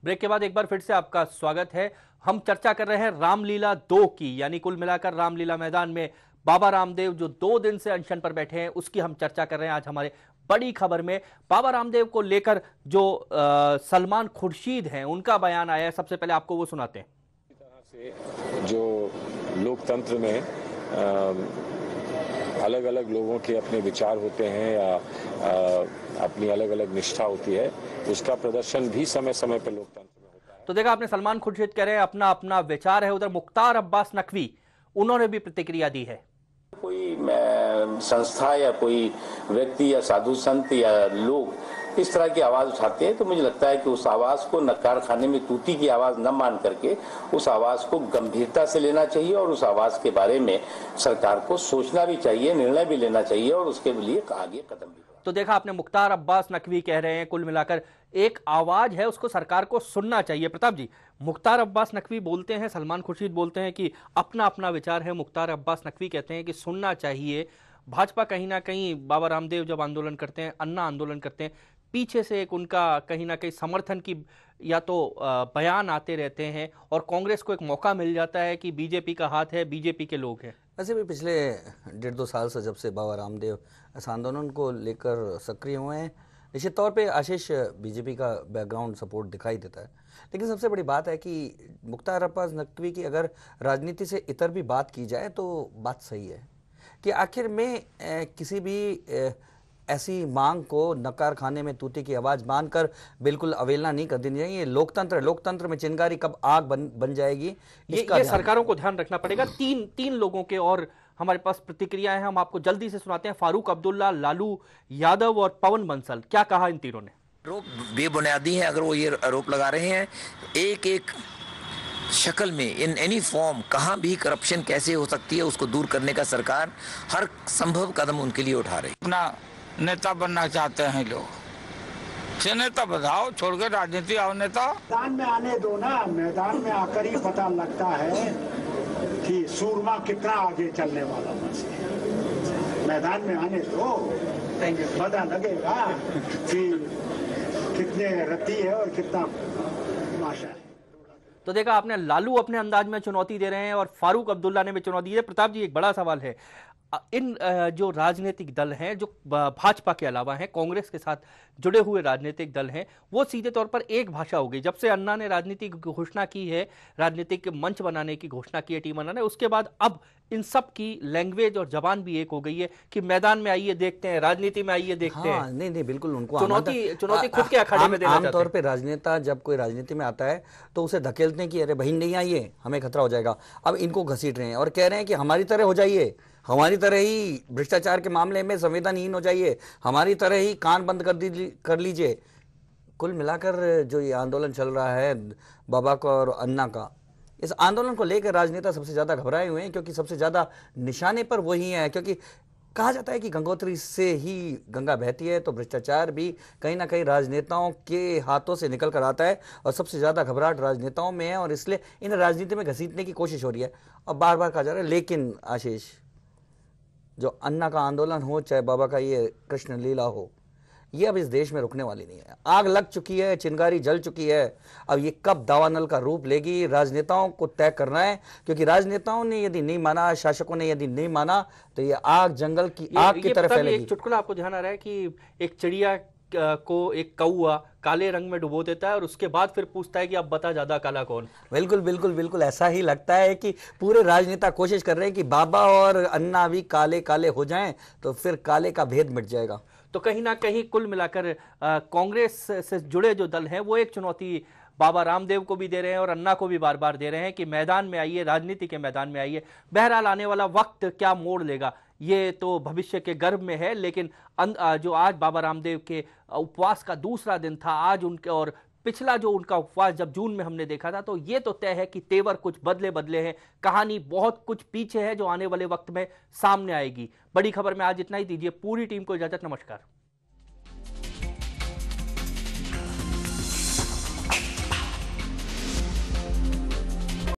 Break के बाद एक बार फिर से आपका स्वागत है। हम चर्चा कर रहे हैं रामलीला 2 की, यानी कुल मिलाकर रामलीला मैदान में बाबा रामदेव जो 2 दिन से अनशन पर बैठे हैं उसकी हम चर्चा कर रहे हैं। आज हमारे बड़ी खबर में बाबा रामदेव को लेकर जो सलमान खुर्शीद हैं उनका बयान आया है। सबसे पहले आपको वो सुनाते हैं। से जो लोकतंत्र में अलग अलग लोगों के अपने विचार होते हैं या अपनी अलग अलग निष्ठा होती है, उसका प्रदर्शन भी समय समय पर लोकतंत्र में होता है। तो देखा आपने, सलमान खुर्शीद कह रहे हैं अपना अपना विचार है। उधर मुख्तार अब्बास नकवी उन्होंने भी प्रतिक्रिया दी है। कोई संस्था या कोई व्यक्ति या साधु संत या लोग इस तरह की आवाज उठाते हैं तो मुझे लगता है कि उस आवाज को नक्कार खाने में तूती की आवाज न मान करके उस आवाज को गंभीरता से लेना चाहिए और उस आवाज के बारे में सरकार को सोचना भी चाहिए, निर्णय भी लेना चाहिए और उसके लिए आगे कदम भी। तो देखा आपने, मुख्तार अब्बास नकवी कह रहे हैं कुल मिलाकर एक आवाज है, उसको सरकार को सुनना चाहिए। प्रताप जी, मुख्तार अब्बास नकवी बोलते हैं, सलमान खुर्शीद बोलते हैं कि अपना अपना विचार है। मुख्तार अब्बास नकवी कहते हैं कि सुनना चाहिए। भाजपा कहीं ना कहीं बाबा रामदेव जब आंदोलन करते हैं, अन्ना आंदोलन करते हैं, पीछे से एक उनका कहीं ना कहीं समर्थन की या तो बयान आते रहते हैं और कांग्रेस को एक मौका मिल जाता है कि बीजेपी का हाथ है, बीजेपी के लोग हैं। वैसे भी पिछले 1.5-2 साल से जब से बाबा रामदेव इस आंदोलन को लेकर सक्रिय हुए हैं, निश्चित तौर पे आशीष बीजेपी का बैकग्राउंड सपोर्ट दिखाई देता है। लेकिन सबसे बड़ी बात है कि मुख्तार अब्बास नकवी की अगर राजनीति से इतर भी बात की जाए तो बात सही है कि आखिर में किसी भी ऐसी मांग को नकार खाने में तूती की आवाज मानकर बिल्कुल अवहेलना नहीं कर देनी चाहिए। लोकतंत्र में चिंगारी कब आग बन जाएगी, ये सरकारों को ध्यान रखना पड़ेगा। तीन लोगों के और हमारे पास प्रतिक्रियाएं हैं, हम आपको जल्दी से सुनाते हैं। फारूक अब्दुल्ला, लालू यादव और पवन बंसल, क्या कहा इन तीनों ने? आरोप बेबुनियादी है। अगर वो ये आरोप लगा रहे हैं एक एक शक्ल में, इन एनी फॉर्म, कहाँ भी करप्शन कैसे हो सकती है उसको दूर करने का सरकार हर संभव कदम उनके लिए उठा रही है। अपना नेता बनना चाहते हैं लोग, से नेता बताओ, छोड़ के राजनीति आओ। नेता मैदान में आने दो ना, मैदान में आकर ही पता लगता है कि सूरमा कितना आगे चलने वाला है। मैदान में आने दो, पता लगेगा कि कितने रत्ती है और कितना माशा है। तो देखा आपने, लालू अपने अंदाज में चुनौती दे रहे हैं और फारूक अब्दुल्ला ने भी चुनौती दी है। प्रताप जी, एक बड़ा सवाल है, इन जो राजनीतिक दल हैं, जो भाजपा के अलावा हैं, कांग्रेस के साथ जुड़े हुए राजनीतिक दल हैं, वो सीधे तौर पर एक भाषा हो गई। जब से अन्ना ने राजनीतिक घोषणा की है, राजनीतिक मंच बनाने की घोषणा की है टीम अन्ना ने, उसके बाद अब इन सब की लैंग्वेज और जबान भी एक हो गई है कि मैदान में आइए देखते हैं, राजनीति में आइए देखते हैं। नहीं, बिल्कुल उनको चुनौती खुद के अखाड़े में देना चाहते हैं। आमतौर पे राजनेता जब कोई राजनीति में आता है तो उसे धकेलते हैं कि अरे बहन नहीं आइए, हमें खतरा हो जाएगा। अब इनको घसीट रहे हैं और कह रहे हैं कि हमारी तरह हो जाइए, हमारी तरह ही भ्रष्टाचार के मामले में संवेदनहीन हो जाइए, हमारी तरह ही कान बंद कर लीजिए। कुल मिलाकर जो ये आंदोलन चल रहा है बाबा का और अन्ना का, इस आंदोलन को लेकर राजनेता सबसे ज्यादा घबराए हुए हैं क्योंकि सबसे ज्यादा निशाने पर वही है। क्योंकि कहा जाता है कि गंगोत्री से ही गंगा बहती है, तो भ्रष्टाचार भी कहीं ना कहीं राजनेताओं के हाथों से निकल कर आता है और सबसे ज्यादा घबराहट राजनेताओं में है और इसलिए इन राजनीति में घसीटने की कोशिश हो रही है और बार बार कहा जा रहा है। लेकिन आशीष, जो अन्ना का आंदोलन हो चाहे बाबा का ये कृष्ण लीला हो, ये अब इस देश में रुकने वाली नहीं है। आग लग चुकी है, चिंगारी जल चुकी है। अब ये कब दावानल का रूप लेगी, राजनेताओं को तय करना है। क्योंकि राजनेताओं ने यदि नहीं माना, शासकों ने यदि नहीं माना, तो ये आग जंगल की आग की तरफ फैलेगी। एक चुटकुला आपको ध्यान आ रहा है कि एक चिड़िया को एक कौआ काले रंग में डुबो देता है और उसके बाद फिर पूछता है कि अब बता ज्यादा काला कौन। बिल्कुल ऐसा ही लगता है कि पूरे राजनेता कोशिश कर रहे हैं कि बाबा और अन्ना भी काले काले हो जाएं तो फिर काले का भेद मिट जाएगा। तो कहीं ना कहीं कुल मिलाकर कांग्रेस से जुड़े जो दल हैं वो एक चुनौती बाबा रामदेव को भी दे रहे हैं और अन्ना को भी बार बार दे रहे हैं कि मैदान में आइए, राजनीति के मैदान में आइए। बहरहाल आने वाला वक्त क्या मोड़ लेगा ये तो भविष्य के गर्भ में है। लेकिन जो आज बाबा रामदेव के उपवास का दूसरा दिन था, आज उनके और पिछला जो उनका उपवास जब जून में हमने देखा था, तो ये तो तय है कि तेवर कुछ बदले हैं, कहानी बहुत कुछ पीछे है जो आने वाले वक्त में सामने आएगी। बड़ी खबर में आज इतना ही। दीजिए पूरी टीम को इजाजत। नमस्कार।